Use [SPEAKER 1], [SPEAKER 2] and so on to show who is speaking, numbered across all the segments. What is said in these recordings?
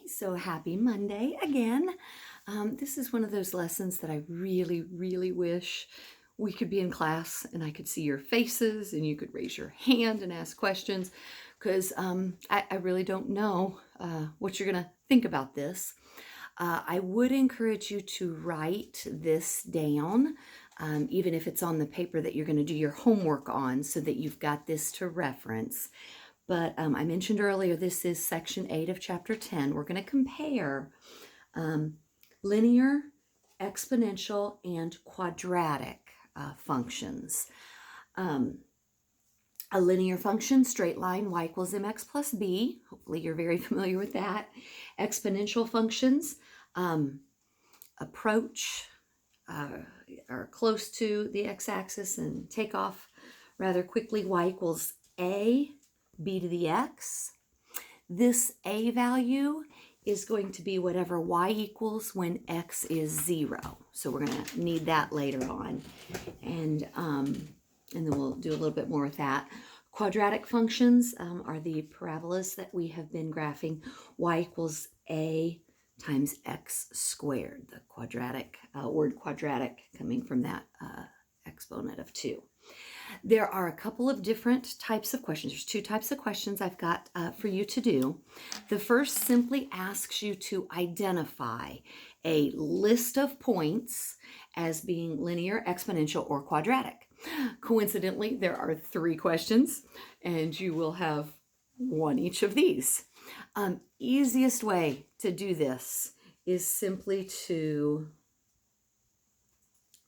[SPEAKER 1] So happy Monday again. This is one of those lessons that I really, really wish we could be in class and I could see your faces and you could raise your hand and ask questions because I really don't know what you're going to think about this. I would encourage you to write this down, even if it's on the paper that you're going to do your homework on, so that you've got this to reference. But I mentioned earlier, this is section 8 of chapter 10. We're going to compare linear, exponential, and quadratic functions. A linear function, straight line, y equals mx plus b. Hopefully you're very familiar with that. Exponential functions approach are close to the x-axis and take off rather quickly. Y equals a, b to the x. This a value is going to be whatever y equals when x is 0. So we're going to need that later on. And then we'll do a little bit more with that. Quadratic functions are the parabolas that we have been graphing. Y equals a times x squared. The quadratic, word quadratic coming from that exponent of 2. There are a couple of different types of questions. There's 2 types of questions I've got for you to do. The first simply asks you to identify a list of points as being linear, exponential, or quadratic. Coincidentally, there are 3 questions, and you will have 1 each of these. Easiest way to do this is simply to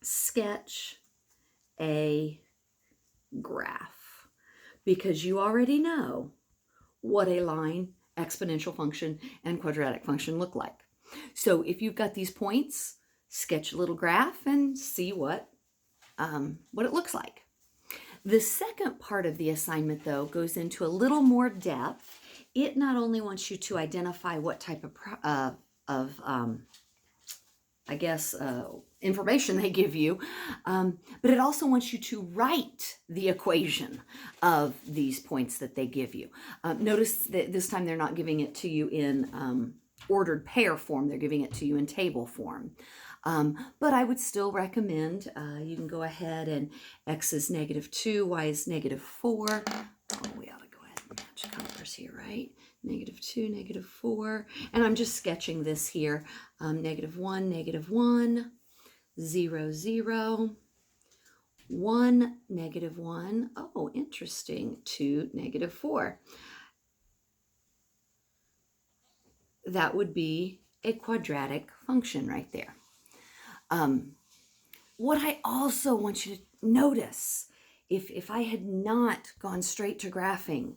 [SPEAKER 1] sketch a graph, because you already know what a line, exponential function, and quadratic function look like. So if you've got these points, sketch a little graph and see what it looks like. The second part of the assignment, though, goes into a little more depth. It not only wants you to identify what type of information they give you, but it also wants you to write the equation of these points that they give you. Notice that this time they're not giving it to you in ordered pair form, they're giving it to you in table form. But I would still recommend you can go ahead and x is -2, y is -4. Oh, we ought to go ahead and match colors here, right? -2, -4. And I'm just sketching this here. -1, -1, 0, 0, 1, -1. Oh, interesting. 2, -4. That would be a quadratic function right there. What I also want you to notice, if I had not gone straight to graphing,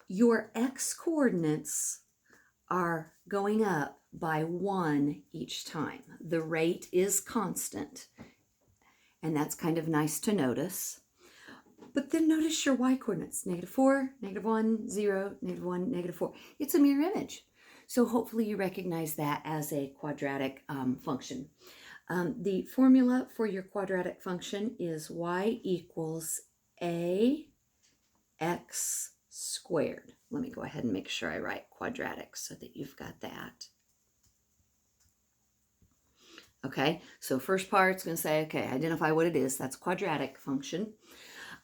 [SPEAKER 1] your x coordinates are going up by 1 each time. The rate is constant, and that's kind of nice to notice. But then notice your y coordinates, -4, -1, 0, -1, -4. It's a mirror image. So hopefully you recognize that as a quadratic function. The formula for your quadratic function is y equals a x squared. Let me go ahead and make sure I write quadratic so that you've got that. Okay, so first part's going to say, okay, identify what it is. That's quadratic function.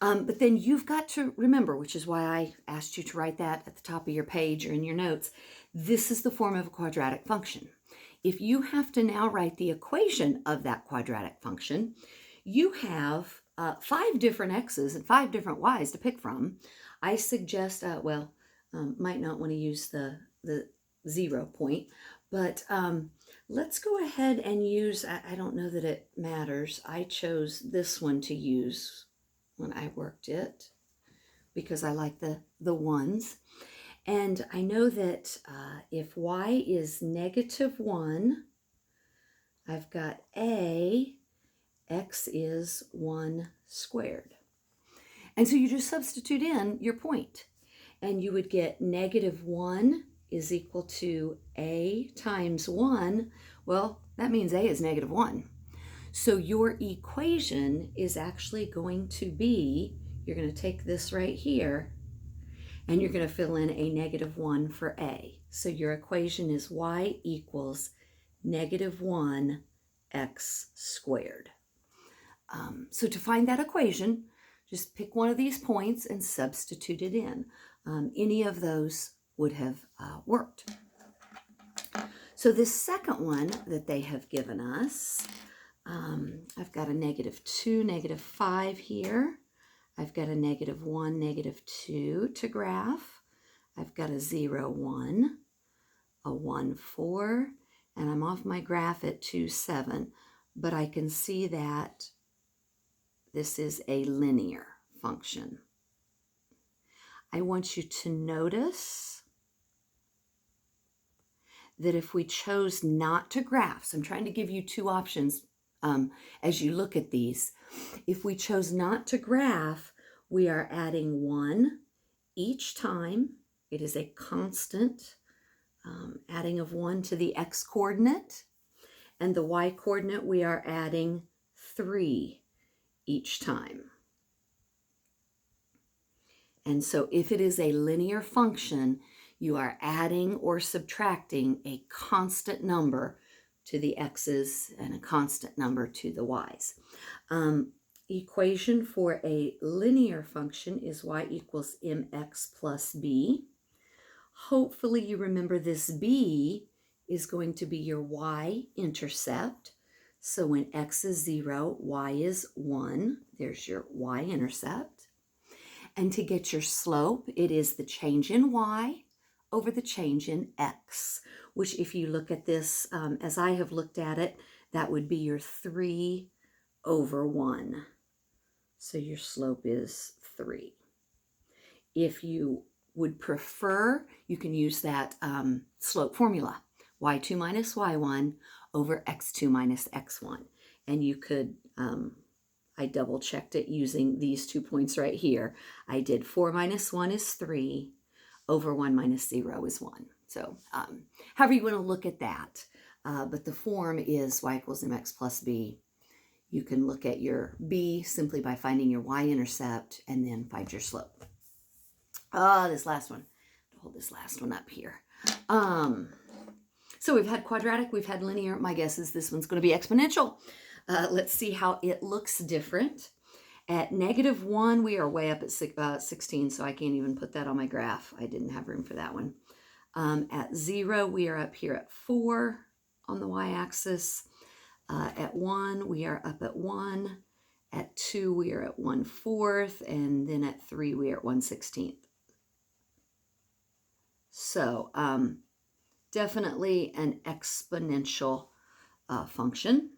[SPEAKER 1] But then you've got to remember, which is why I asked you to write that at the top of your page or in your notes, this is the form of a quadratic function. If you have to now write the equation of that quadratic function, you have 5 different x's and 5 different y's to pick from. I suggest, might not want to use the 0 point, but let's go ahead and use, I don't know that it matters. I chose this one to use when I worked it because I like the ones. And I know that if y is -1, I've got a, x is 1 squared. And so you just substitute in your point, and you would get -1 is equal to a times 1. Well, that means a is -1. So your equation is actually going to be, you're going to take this right here, and you're going to fill in a -1 for a. So your equation is y equals -1 x squared. So to find that equation, just pick one of these points and substitute it in. Any of those would have worked. So this second one that they have given us, I've got a -2, -5 here. I've got a -1, -2 to graph. I've got a 0, 1, a 1, 4, and I'm off my graph at 2, 7. But I can see that this is a linear function. I want you to notice that if we chose not to graph, so I'm trying to give you two options as you look at these. If we chose not to graph, we are adding 1 each time. It is a constant adding of 1 to the x coordinate, and the y coordinate we are adding 3 each time. And so if it is a linear function, you are adding or subtracting a constant number to the x's and a constant number to the y's. Equation for a linear function is y equals mx plus b. Hopefully you remember this b is going to be your y-intercept. So when x is 0, y is 1. There's your y-intercept. And to get your slope, it is the change in y over the change in x, which if you look at this as I have looked at it, that would be your 3 over 1. So your slope is 3. If you would prefer, you can use that slope formula, y2 minus y1 over x2 minus x1. And you could, I double checked it using these 2 points right here. I did 4 minus 1 is 3 over 1 minus 0 is 1. So however you want to look at that. But the form is y equals mx plus b. You can look at your b simply by finding your y-intercept and then find your slope. This last one. I'll hold this last one up here. So we've had quadratic, we've had linear. My guess is this one's going to be exponential. Let's see how it looks different. At -1, we are way up at 16, so I can't even put that on my graph. I didn't have room for that one. At 0, we are up here at 4 on the y-axis. At 1, we are up at 1. At 2, we are at 1/4. And then at 3, we are at 1/16. So definitely an exponential function.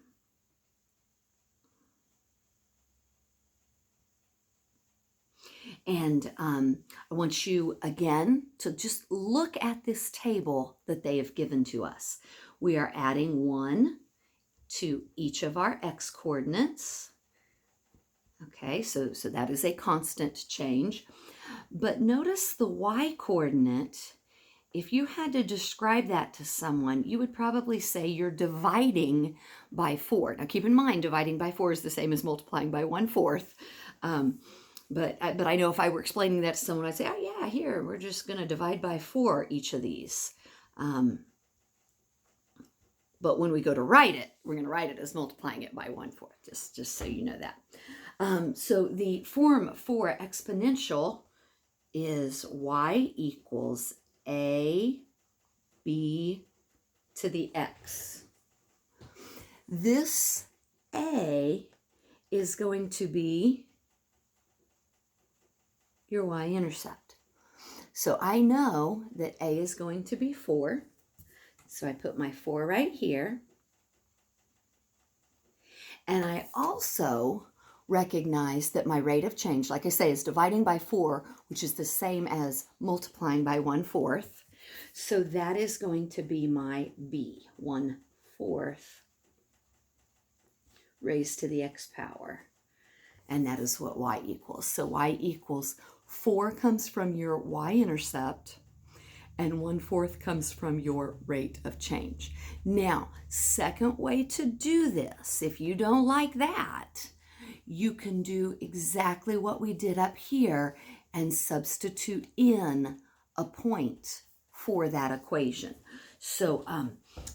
[SPEAKER 1] And I want you, again, to just look at this table that they have given to us. We are adding 1 to each of our x coordinates. Okay, so that is a constant change. But notice the y coordinate. If you had to describe that to someone, you would probably say you're dividing by 4. Now keep in mind, dividing by 4 is the same as multiplying by 1/4. But I know if I were explaining that to someone, I'd say, oh yeah, here, we're just going to divide by 4 each of these. But when we go to write it, we're going to write it as multiplying it by 1/4, just so you know that. So the form for exponential is y equals a b to the x. This a is going to be your y-intercept. So I know that a is going to be 4. So I put my 4 right here. And I also recognize that my rate of change, like I say, is dividing by 4, which is the same as multiplying by 1/4. So that is going to be my b, 1/4 raised to the x power. And that is what y equals. So y equals 4 comes from your y-intercept, and 1/4 comes from your rate of change. Now, second way to do this, if you don't like that, you can do exactly what we did up here and substitute in a point for that equation. So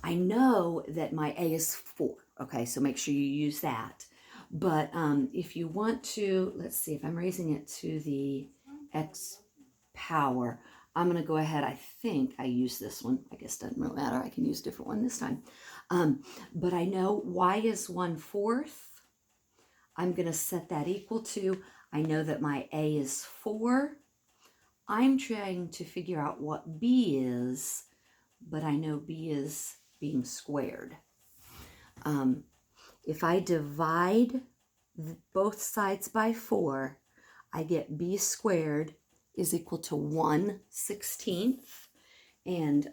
[SPEAKER 1] I know that my a is 4. Okay, so make sure you use that. But if you want to, let's see, if I'm raising it to the x power, I'm going to go ahead. I think I use this one. I guess it doesn't really matter. I can use a different one this time. But I know y is 1/4. I'm going to set that equal to, I know that my a is 4. I'm trying to figure out what b is, but I know b is being squared. If I divide both sides by 4, I get b squared is equal to 1/16. And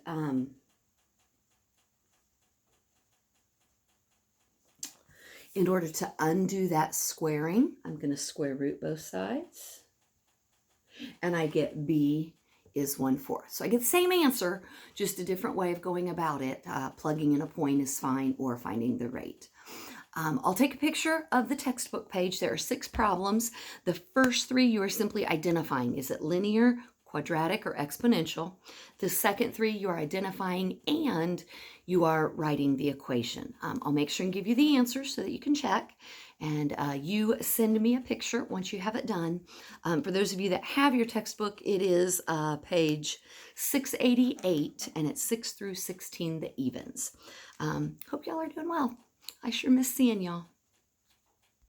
[SPEAKER 1] in order to undo that squaring, I'm going to square root both sides. And I get b is 1/4. So I get the same answer, just a different way of going about it. Plugging in a point is fine, or finding the rate. I'll take a picture of the textbook page. There are 6 problems. The first 3 you are simply identifying. Is it linear, quadratic, or exponential? The second 3 you are identifying and you are writing the equation. I'll make sure and give you the answers so that you can check. And you send me a picture once you have it done. For those of you that have your textbook, it is page 688, and it's 6 through 16, the evens. Hope y'all are doing well. I sure miss seeing y'all.